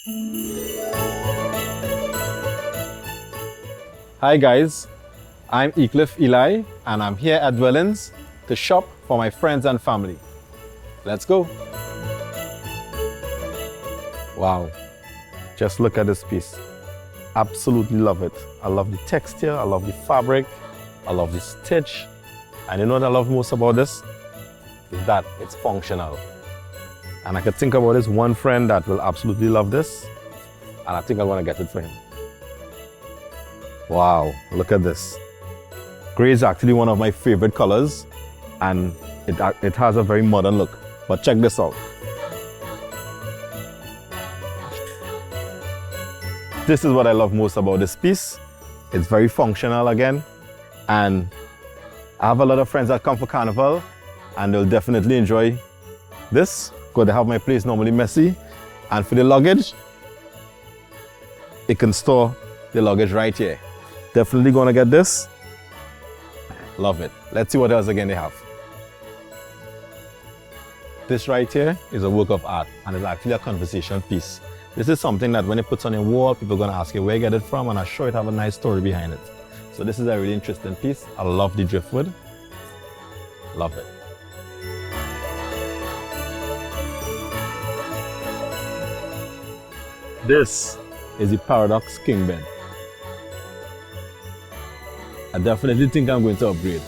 Hi guys, I'm Ecliff Elie and I'm here at Dwellings to shop for my friends and family. Let's go. Wow, just look at this piece. Absolutely love it. I love the texture, I love the fabric, I love the stitch. And you know what I love most about this? Is that it's functional. And I could think about this one friend that will absolutely love this. And I think I'm gonna get it for him. Wow, look at this. Gray is actually one of my favorite colors and it has a very modern look. But check this out. This is what I love most about this piece. It's very functional again. And I have a lot of friends that come for Carnival and they'll definitely enjoy this because they have my place normally messy. And for the luggage, it can store the luggage right here. Definitely gonna get this. Love it. Let's see what else again they have. This right here is a work of art and it's actually a conversation piece. This is something that when it puts on your wall, people are gonna ask you where you get it from, and I'm sure it have a nice story behind it. So this is a really interesting piece. I love the driftwood. Love it. This is the Paradox King bed. I definitely think I'm going to upgrade.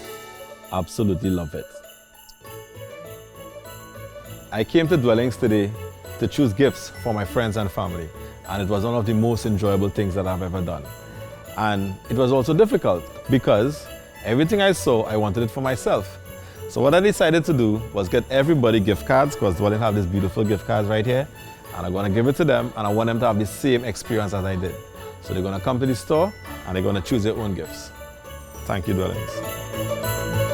Absolutely love it. I came to Dwellings today to choose gifts for my friends and family, and it was one of the most enjoyable things that I've ever done. And it was also difficult because everything I saw, I wanted it for myself. So what I decided to do was get everybody gift cards, because Dwellings have these beautiful gift cards right here, and I'm gonna give it to them, and I want them to have the same experience as I did. So they're gonna come to the store and they're gonna choose their own gifts. Thank you, Dwellings.